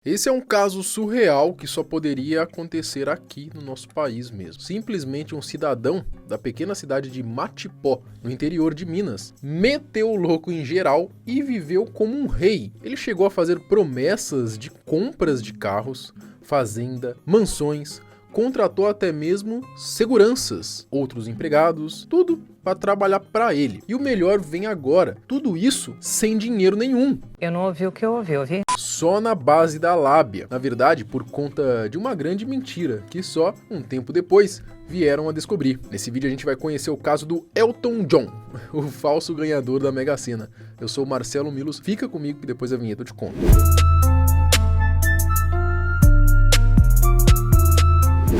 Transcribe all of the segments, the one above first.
Esse é um caso surreal que só poderia acontecer aqui no nosso país mesmo. Simplesmente um cidadão da pequena cidade de Matipó, no interior de Minas, meteu o louco em geral e viveu como um rei. Ele chegou a fazer promessas de compras de carros, fazenda, mansões, contratou até mesmo seguranças, outros empregados, tudo para trabalhar para ele. E o melhor vem agora, tudo isso sem dinheiro nenhum. Eu não ouvi o que eu ouvi. Só na base da lábia. Na verdade, por conta de uma grande mentira, que só um tempo depois vieram a descobrir. Nesse vídeo a gente vai conhecer o caso do Elton John, o falso ganhador da Mega Sena. Eu sou o Marcelo Milos, fica comigo que depois da vinheta eu te conto.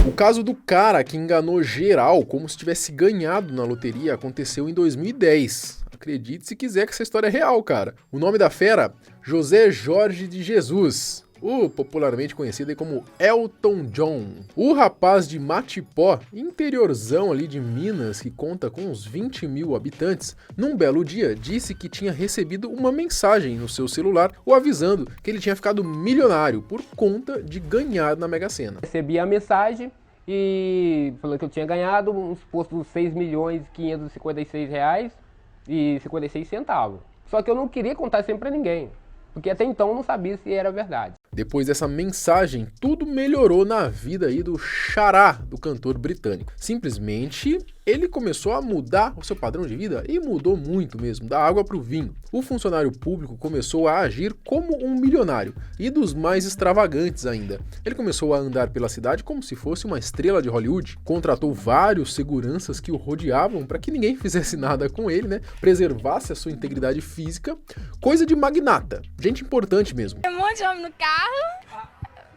O caso do cara que enganou geral como se tivesse ganhado na loteria aconteceu em 2010. Acredite se quiser que essa história é real, cara. O nome da fera? José Jorge de Jesus, o popularmente conhecido aí como Elton John. O rapaz de Matipó, interiorzão ali de Minas, que conta com uns 20 mil habitantes, num belo dia disse que tinha recebido uma mensagem no seu celular o avisando que ele tinha ficado milionário por conta de ganhar na Mega Sena. Recebi a mensagem e falou que eu tinha ganhado uns postos de R$6.556,56. Só que eu não queria contar sempre pra ninguém, porque até então eu não sabia se era verdade. Depois dessa mensagem, tudo melhorou na vida aí do xará do cantor britânico. Simplesmente, ele começou a mudar o seu padrão de vida e mudou muito mesmo, da água para o vinho. O funcionário público começou a agir como um milionário e dos mais extravagantes ainda. Ele começou a andar pela cidade como se fosse uma estrela de Hollywood, contratou vários seguranças que o rodeavam para que ninguém fizesse nada com ele, né? Preservasse a sua integridade física, coisa de magnata, gente importante mesmo. Tem um monte de homem no carro,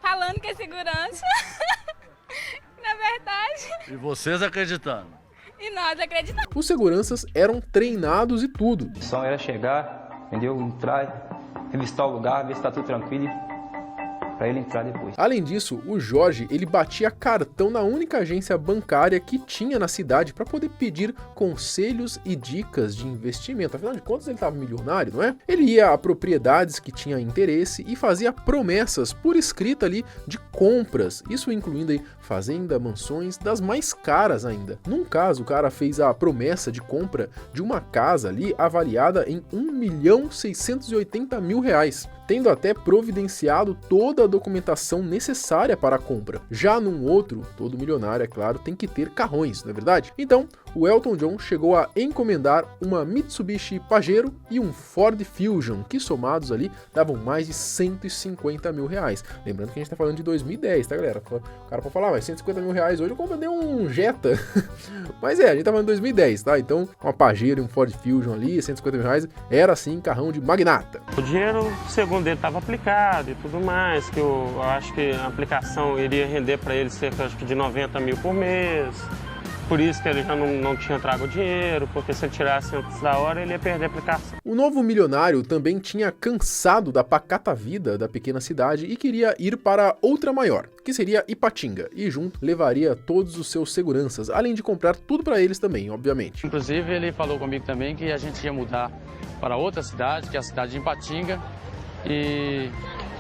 falando que é segurança, na verdade. E vocês acreditando? E nós acreditamos. Os seguranças eram treinados e tudo. Só era chegar, entendeu? Entrar, revistar o lugar, ver se tá tudo tranquilo para ele entrar depois. Além disso, o Jorge, ele batia cartão na única agência bancária que tinha na cidade para poder pedir conselhos e dicas de investimento. Afinal de contas, ele estava milionário, não é? Ele ia a propriedades que tinha interesse e fazia promessas por escrita ali de compras, isso incluindo aí fazenda, mansões, das mais caras ainda. Num caso, o cara fez a promessa de compra de uma casa ali avaliada em R$1.680.000, tendo até providenciado toda a documentação necessária para a compra. Já num outro, todo milionário, é claro, tem que ter carrões, não é verdade? Então, o Elton John chegou a encomendar uma Mitsubishi Pajero e um Ford Fusion, que somados ali davam mais de R$150.000. Lembrando que a gente tá falando de 2010, tá, galera? O cara pode falar, mas R$150.000 hoje eu comprei um Jetta. Mas a gente tá falando de 2010, tá? Então, uma Pajero e um Ford Fusion ali, R$150.000, era assim, carrão de magnata. O dinheiro, segundo ele, estava aplicado e tudo mais, que eu acho que a aplicação iria render para ele cerca acho que de 90 mil por mês. Por isso que ele já não tinha trago o dinheiro, porque se ele tirasse antes da hora, ele ia perder a aplicação. O novo milionário também tinha cansado da pacata vida da pequena cidade e queria ir para outra maior, que seria Ipatinga, e junto levaria todos os seus seguranças, além de comprar tudo para eles também, obviamente. Inclusive, ele falou comigo também que a gente ia mudar para outra cidade, que é a cidade de Ipatinga, e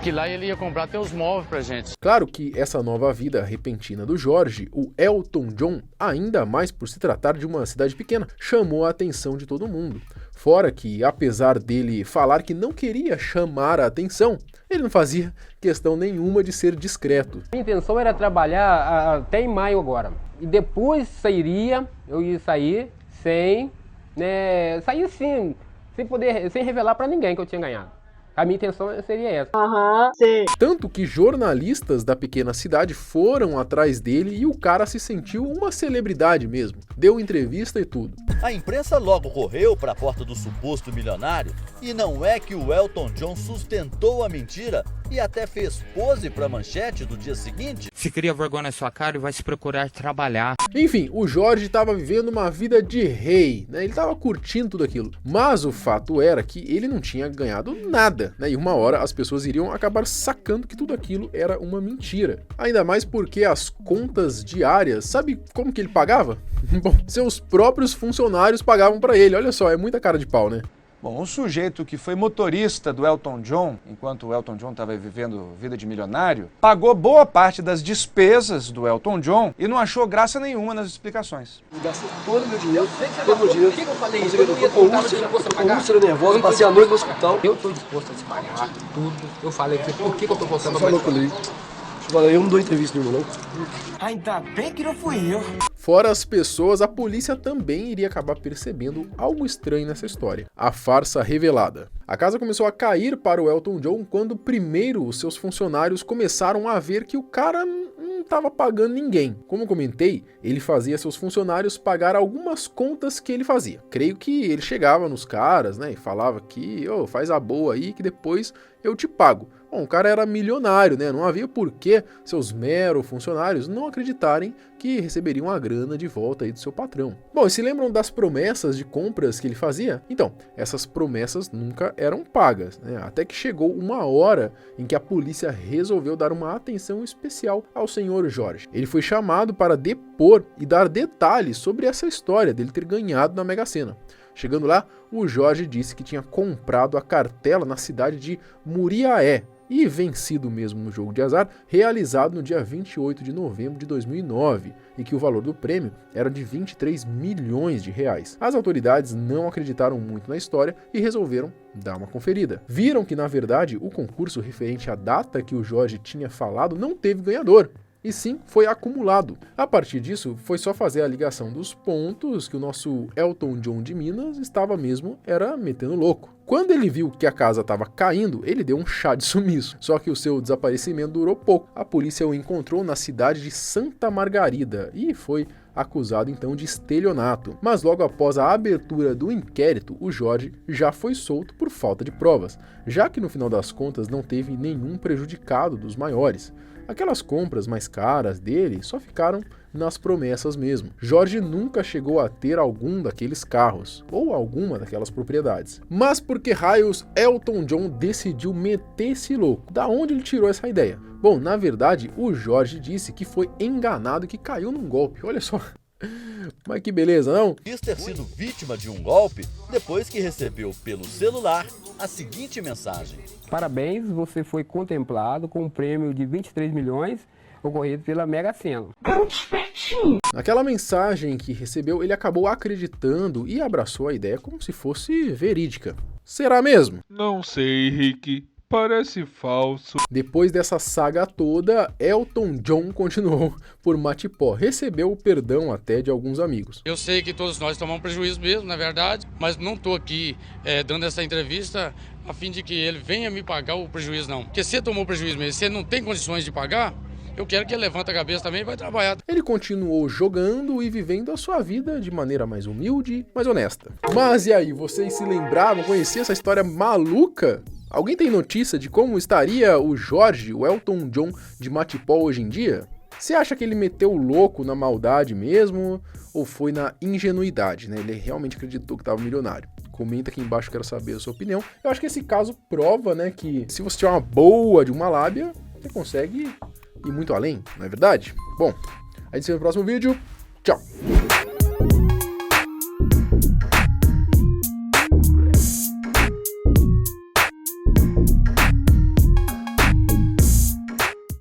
que lá ele ia comprar até os móveis pra gente. Claro que essa nova vida repentina do Jorge, o Elton John, ainda mais por se tratar de uma cidade pequena, chamou a atenção de todo mundo. Fora que, apesar dele falar que não queria chamar a atenção, ele não fazia questão nenhuma de ser discreto. Minha intenção era trabalhar até em maio agora. E depois eu ia sair sem, sair assim, sem revelar pra ninguém que eu tinha ganhado. A minha intenção seria essa. Tanto que jornalistas da pequena cidade foram atrás dele e o cara se sentiu uma celebridade mesmo. Deu entrevista e tudo. A imprensa logo correu para a porta do suposto milionário e não é que o Elton John sustentou a mentira e até fez pose para a manchete do dia seguinte? Se cria vergonha na sua cara e vai se procurar trabalhar. Enfim, o Jorge estava vivendo uma vida de rei, né? Ele estava curtindo tudo aquilo. Mas o fato era que ele não tinha ganhado nada, né? E uma hora as pessoas iriam acabar sacando que tudo aquilo era uma mentira. Ainda mais porque as contas diárias, sabe como que ele pagava? Bom, seus próprios funcionários pagavam para ele. Olha só, é muita cara de pau, né? Bom, um sujeito que foi motorista do Elton John, enquanto o Elton John estava vivendo vida de milionário, pagou boa parte das despesas do Elton John e não achou graça nenhuma nas explicações. Gastei todo o meu dinheiro, todo o meu dinheiro. Por que eu falei isso? Eu tô com úlcera nervosa, passei a noite no hospital. Eu estou disposto a te pagar tudo. Eu falei por que eu estou voltando pra mais. Eu não dou entrevista nenhuma, não. Ainda bem que não fui eu. Fora as pessoas, a polícia também iria acabar percebendo algo estranho nessa história. A farsa revelada. A casa começou a cair para o Elton John quando primeiro os seus funcionários começaram a ver que o cara não estava pagando ninguém. Como eu comentei, ele fazia seus funcionários pagar algumas contas que ele fazia. Creio que ele chegava nos caras, né, e falava que, faz a boa aí que depois eu te pago. Bom, o cara era milionário, né? Não havia por que seus meros funcionários não acreditarem que receberiam a grana de volta aí do seu patrão. Bom, e se lembram das promessas de compras que ele fazia? Então, essas promessas nunca eram pagas, né? Até que chegou uma hora em que a polícia resolveu dar uma atenção especial ao senhor Jorge. Ele foi chamado para depor e dar detalhes sobre essa história dele ter ganhado na Mega Sena. Chegando lá, o Jorge disse que tinha comprado a cartela na cidade de Muriaé e vencido mesmo no jogo de azar, realizado no dia 28 de novembro de 2009, e que o valor do prêmio era de 23 milhões de reais. As autoridades não acreditaram muito na história e resolveram dar uma conferida. Viram que, na verdade, o concurso referente à data que o Jorge tinha falado não teve ganhador. E sim, foi acumulado. A partir disso, foi só fazer a ligação dos pontos que o nosso Elton John de Minas estava mesmo metendo louco. Quando ele viu que a casa estava caindo, ele deu um chá de sumiço. Só que o seu desaparecimento durou pouco. A polícia o encontrou na cidade de Santa Margarida e foi acusado então de estelionato. Mas logo após a abertura do inquérito, o Jorge já foi solto por falta de provas, já que no final das contas não teve nenhum prejudicado dos maiores. Aquelas compras mais caras dele só ficaram nas promessas mesmo. Jorge nunca chegou a ter algum daqueles carros, ou alguma daquelas propriedades. Mas por que raios Elton John decidiu meter esse louco? Da onde ele tirou essa ideia? Bom, na verdade, o Jorge disse que foi enganado e que caiu num golpe. Olha só. Mas que beleza, não? Diz ter sido vítima de um golpe depois que recebeu pelo celular a seguinte mensagem: Parabéns, você foi contemplado com um prêmio de 23 milhões ocorrido pela Mega Sena. Naquela mensagem que recebeu, ele acabou acreditando e abraçou a ideia como se fosse verídica. Será mesmo? Não sei, Rick. Parece falso. Depois dessa saga toda, Elton John continuou por Matipó. Recebeu o perdão até de alguns amigos. Eu sei que todos nós tomamos prejuízo mesmo, na verdade, mas não estou aqui dando essa entrevista a fim de que ele venha me pagar o prejuízo, não. Porque se ele tomou prejuízo mesmo, se ele não tem condições de pagar, eu quero que ele levante a cabeça também e vai trabalhar. Ele continuou jogando e vivendo a sua vida de maneira mais humilde, mais honesta. Mas e aí, vocês se lembravam, conheciam essa história maluca? Alguém tem notícia de como estaria o Jorge, o Elton John de Matipó hoje em dia? Você acha que ele meteu o louco na maldade mesmo ou foi na ingenuidade, né? Ele realmente acreditou que estava milionário. Comenta aqui embaixo, quero saber a sua opinião. Eu acho que esse caso prova, né, que se você tiver uma boa de uma lábia, você consegue ir muito além, não é verdade? Bom, a gente se vê no próximo vídeo. Tchau!